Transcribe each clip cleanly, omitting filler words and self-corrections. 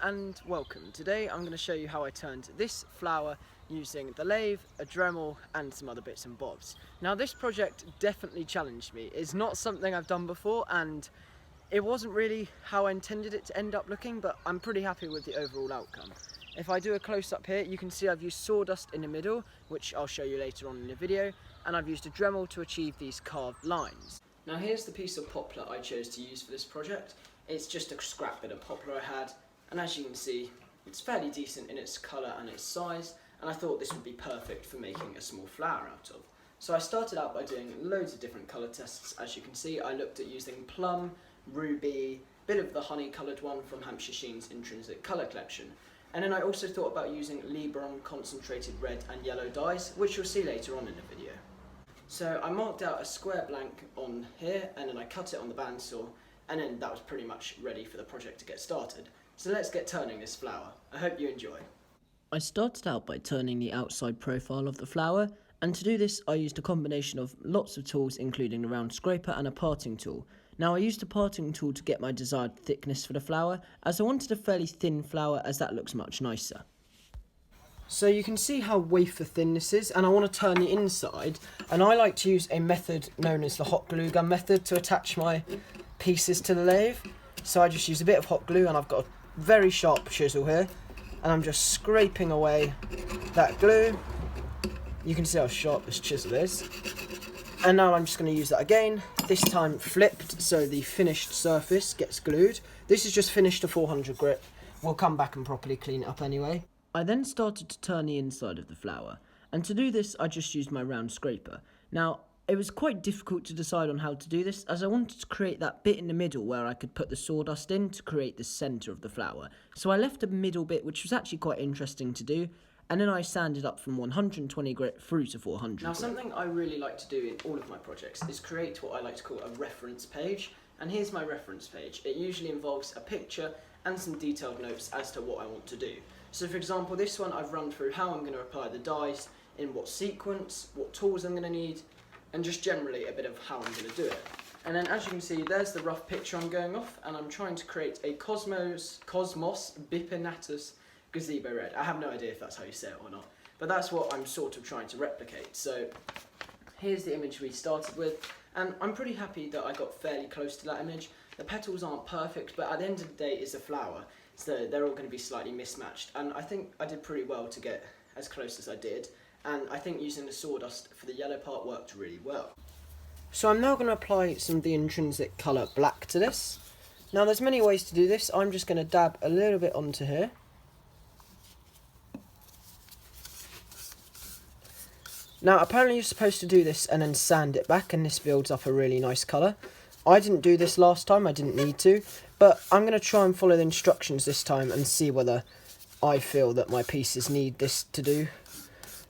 and welcome. Today I'm going to show you how I turned this flower using the lathe, a Dremel and some other bits and bobs. Now this project definitely challenged me. It's not something I've done before and it wasn't really how I intended it to end up looking, but I'm pretty happy with the overall outcome. If I do a close-up here, you can see I've used sawdust in the middle, which I'll show you later on in the video, and I've used a Dremel to achieve these carved lines. Now here's the piece of poplar I chose to use for this project. It's just a scrap bit of poplar I had, and as you can see, it's fairly decent in its colour and its size, and I thought this would be perfect for making a small flower out of. So I started out by doing loads of different colour tests. As you can see, I looked at using plum, ruby, bit of the honey coloured one from Hampshire Sheen's Intrinsic Colour Collection. And then I also thought about using Libron concentrated red and yellow dyes, which you'll see later on in the video. So I marked out a square blank on here, and then I cut it on the bandsaw, and then that was pretty much ready for the project to get started. So let's get turning this flower. I hope you enjoy. I started out by turning the outside profile of the flower, and to do this I used a combination of lots of tools, including a round scraper and a parting tool. Now I used a parting tool to get my desired thickness for the flower, as I wanted a fairly thin flower as that looks much nicer. So you can see how wafer thin this is, and I want to turn the inside, and I like to use a method known as the hot glue gun method to attach my pieces to the lathe. So I just use a bit of hot glue, and I've got a very sharp chisel here, and I'm just scraping away that glue. You can see how sharp this chisel is. And now I'm just going to use that again, this time flipped so the finished surface gets glued. This is just finished to 400 grit. We'll come back and properly clean it up anyway. I then started to turn the inside of the flower, and to do this I just used my round scraper. Now it was quite difficult to decide on how to do this, as I wanted to create that bit in the middle where I could put the sawdust in to create the centre of the flower. So I left a middle bit which was actually quite interesting to do, and then I sanded up from 120 grit through to 400 Now grit. Something I really like to do in all of my projects is create what I like to call a reference page, and here's my reference page. It usually involves a picture and some detailed notes as to what I want to do. So for example, this one I've run through how I'm going to apply the dyes, in what sequence, what tools I'm going to need, and just generally a bit of how I'm going to do it. And then as you can see, there's the rough picture I'm going off, and I'm trying to create a Cosmos bipinnatus gazebo red. I have no idea if that's how you say it or not, but that's what I'm sort of trying to replicate. So here's the image we started with, and I'm pretty happy that I got fairly close to that image. The petals aren't perfect, but at the end of the day it's a flower, so they're all going to be slightly mismatched, and I think I did pretty well to get as close as I did, and I think using the sawdust for the yellow part worked really well. So I'm now going to apply some of the intrinsic colour black to this. Now there's many ways to do this. I'm just going to dab a little bit onto here. Now apparently you're supposed to do this and then sand it back, and this builds up a really nice colour. I didn't do this last time, I didn't need to, but I'm going to try and follow the instructions this time and see whether I feel that my pieces need this to do.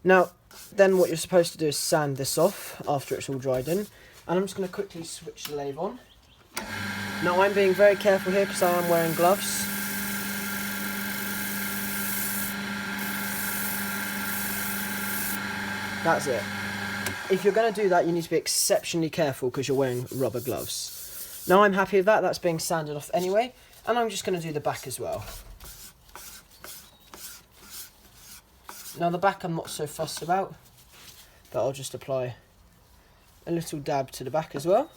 Now then what you're supposed to do is sand this off after it's all dried in, and I'm just going to quickly switch the lathe on. Now I'm being very careful here because I am wearing gloves. That's it. If you're going to do that, you need to be exceptionally careful because you're wearing rubber gloves. Now I'm happy with that, that's being sanded off anyway, and I'm just going to do the back as well. Now the back I'm not so fussed about, but I'll just apply a little dab to the back as well.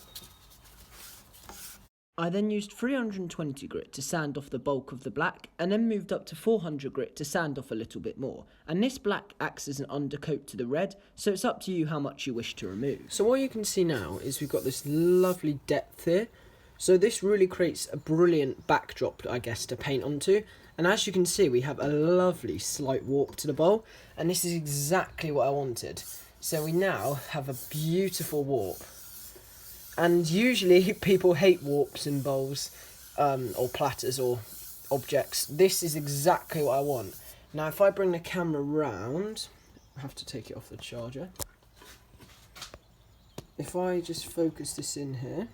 I then used 320 grit to sand off the bulk of the black, and then moved up to 400 grit to sand off a little bit more. And this black acts as an undercoat to the red, so it's up to you how much you wish to remove. So what you can see now is we've got this lovely depth here. So this really creates a brilliant backdrop, I guess, to paint onto. And as you can see, we have a lovely slight warp to the bowl, and this is exactly what I wanted. So we now have a beautiful warp. And usually people hate warps in bowls, or platters or objects. This is exactly what I want. Now if I bring the camera round, I have to take it off the charger. If I just focus this in here,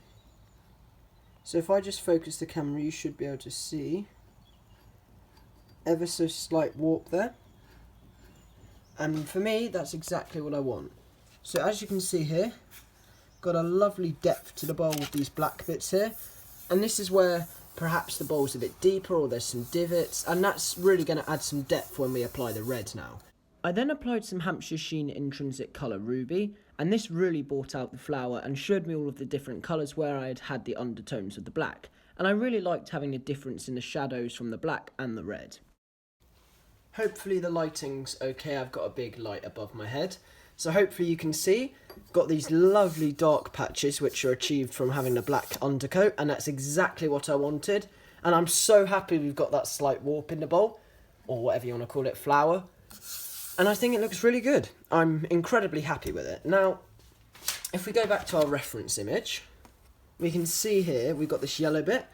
so if I just focus the camera, you should be able to see ever so slight warp there. And for me, that's exactly what I want. So as you can see here, got a lovely depth to the bowl with these black bits here, and this is where perhaps the bowl's a bit deeper or there's some divots, and that's really going to add some depth when we apply the red now. I then applied some Hampshire Sheen Intrinsic Colour Ruby, and this really brought out the flower and showed me all of the different colours where I had had the undertones of the black, and I really liked having a difference in the shadows from the black and the red. Hopefully the lighting's okay. I've got a big light above my head, so hopefully you can see. I've got these lovely dark patches which are achieved from having the black undercoat, and that's exactly what I wanted, and I'm so happy we've got that slight warp in the bowl, or whatever you want to call it, flower, and I think it looks really good. I'm incredibly happy with it. Now, if we go back to our reference image, we can see here we've got this yellow bit,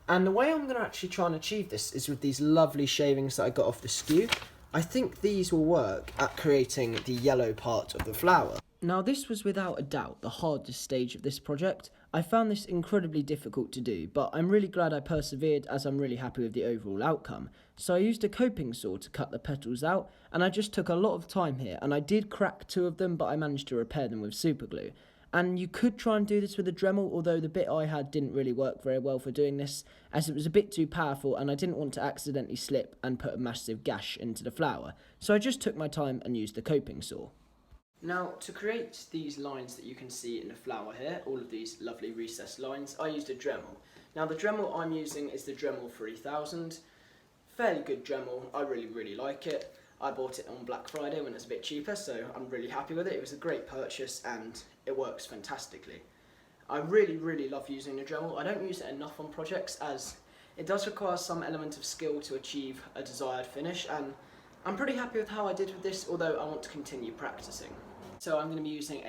and the way I'm going to actually try and achieve this is with these lovely shavings that I got off the skew. I think these will work at creating the yellow part of the flower. Now, this was without a doubt the hardest stage of this project. I found this incredibly difficult to do, but I'm really glad I persevered, as I'm really happy with the overall outcome. So I used a coping saw to cut the petals out, and I just took a lot of time here, and I did crack 2 of them, but I managed to repair them with super glue. And you could try and do this with a Dremel, although the bit I had didn't really work very well for doing this, as it was a bit too powerful and I didn't want to accidentally slip and put a massive gash into the flower. So I just took my time and used the coping saw. Now, to create these lines that you can see in the flower here, all of these lovely recessed lines, I used a Dremel. Now, the Dremel I'm using is the Dremel 3000. Fairly good Dremel, I really like it. I bought it on Black Friday when it's a bit cheaper, so I'm really happy with it. It was a great purchase and it works fantastically. I really love using the Dremel. I don't use it enough on projects as it does require some element of skill to achieve a desired finish, and I'm pretty happy with how I did with this, although I want to continue practicing. So I'm going to be using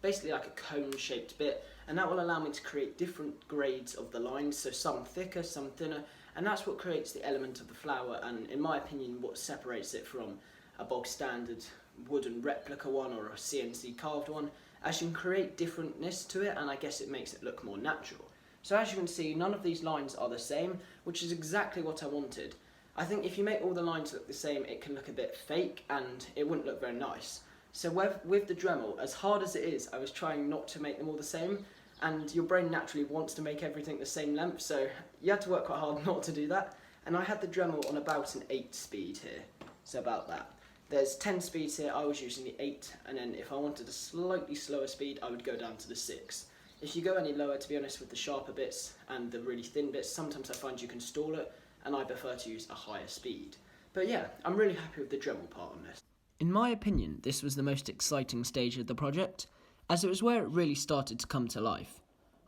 basically like a cone shaped bit, and that will allow me to create different grades of the lines, so some thicker, some thinner, and that's what creates the element of the flower, and in my opinion what separates it from a bog standard wooden replica one or a CNC carved one, as you can create differentness to it, and I guess it makes it look more natural. So as you can see, none of these lines are the same, which is exactly what I wanted. I think if you make all the lines look the same, it can look a bit fake and it wouldn't look very nice. So with the Dremel, as hard as it is, I was trying not to make them all the same, and your brain naturally wants to make everything the same length, so you had to work quite hard not to do that. And I had the Dremel on about an 8 speed here, so about that. There's 10 speeds here, I was using the 8, and then if I wanted a slightly slower speed, I would go down to the 6. If you go any lower, to be honest, with the sharper bits and the really thin bits, sometimes I find you can stall it, and I prefer to use a higher speed. But yeah, I'm really happy with the Dremel part on this. In my opinion, this was the most exciting stage of the project, as it was where it really started to come to life.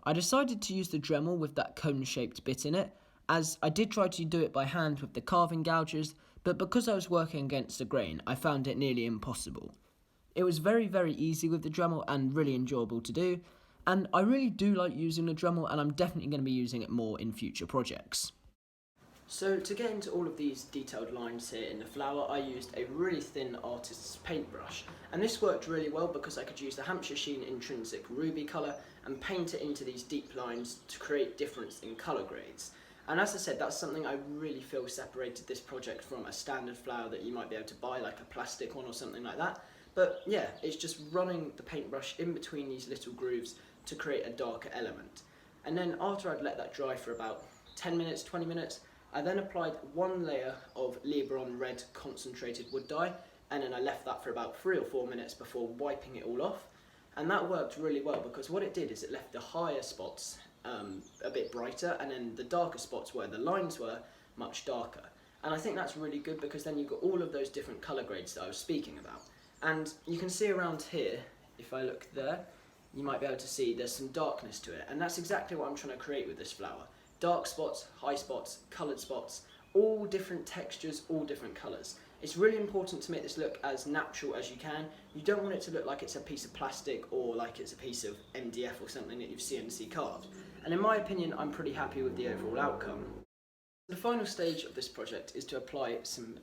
I decided to use the Dremel with that cone-shaped bit in it, as I did try to do it by hand with the carving gouges, but because I was working against the grain, I found it nearly impossible. It was very easy with the Dremel and really enjoyable to do, and I really do like using the Dremel, and I'm definitely going to be using it more in future projects. So to get into all of these detailed lines here in the flower, I used a really thin artist's paintbrush, and this worked really well because I could use the Hampshire Sheen Intrinsic Ruby colour and paint it into these deep lines to create difference in colour grades. And as I said, that's something I really feel separated this project from a standard flower that you might be able to buy, like a plastic one or something like that. But yeah, it's just running the paintbrush in between these little grooves to create a darker element. And then after I'd let that dry for about 10 minutes, 20 minutes, I then applied one layer of Lebron Red concentrated wood dye, and then I left that for about 3 or 4 minutes before wiping it all off. And that worked really well because what it did is it left the higher spots a bit brighter, and then the darker spots where the lines were much darker. And I think that's really good because then you've got all of those different colour grades that I was speaking about. And you can see around here, if I look there, you might be able to see there's some darkness to it, and that's exactly what I'm trying to create with this flower. Dark spots, high spots, coloured spots, all different textures, all different colours. It's really important to make this look as natural as you can. You don't want it to look like it's a piece of plastic or like it's a piece of MDF or something that you've CNC carved. And in my opinion, I'm pretty happy with the overall outcome. The final stage of this project is to apply some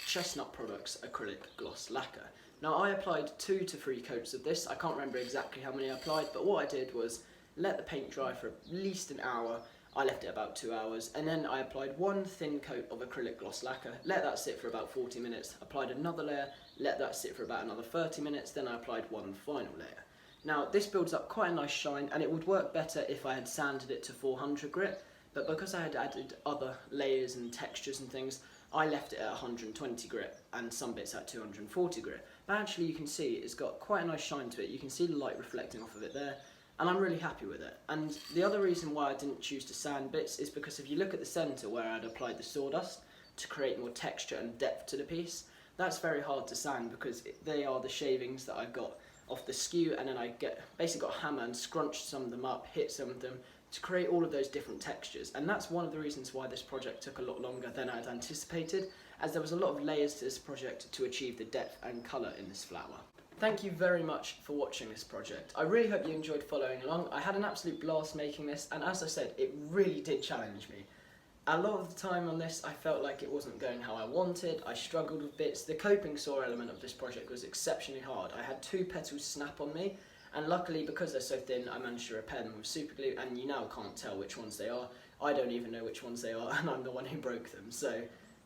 Chestnut Products acrylic gloss lacquer. Now I applied 2 to 3 coats of this. I can't remember exactly how many I applied, but what I did was let the paint dry for at least an hour. I left it about 2 hours, and then I applied 1 thin coat of acrylic gloss lacquer, let that sit for about 40 minutes, applied another layer, let that sit for about another 30 minutes, then I applied 1 final layer. Now this builds up quite a nice shine, and it would work better if I had sanded it to 400 grit, but because I had added other layers and textures and things, I left it at 120 grit and some bits at 240 grit. But actually you can see it's got quite a nice shine to it. You can see the light reflecting off of it there, and I'm really happy with it. And the other reason why I didn't choose to sand bits is because if you look at the centre where I'd applied the sawdust to create more texture and depth to the piece, that's very hard to sand because they are the shavings that I got off the skew, and then I basically got a hammer and scrunched some of them up, hit some of them to create all of those different textures. And that's one of the reasons why this project took a lot longer than I had anticipated, as there was a lot of layers to this project to achieve the depth and colour in this flower. Thank you very much for watching this project. I really hope you enjoyed following along. I had an absolute blast making this, and as I said, it really did challenge me. A lot of the time on this I felt like it wasn't going how I wanted. I struggled with bits. The coping saw element of this project was exceptionally hard. I had 2 petals snap on me, and luckily because they're so thin I managed to repair them with super glue, and you now can't tell which ones they are. I don't even know which ones they are, and I'm the one who broke them. So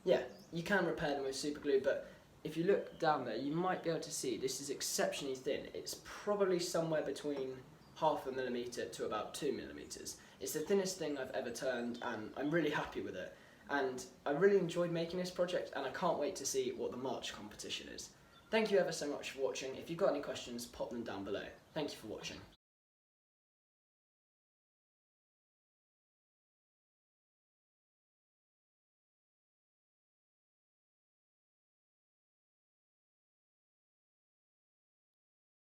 yeah, you can repair them with super glue, but if you look down there you might be able to see this is exceptionally thin. It's probably somewhere between 0.5 millimetre to about 2 millimetres. It's the thinnest thing I've ever turned, and I'm really happy with it. And I really enjoyed making this project, and I can't wait to see what the March competition is. Thank you ever so much for watching. If you've got any questions, pop them down below. Thank you for watching.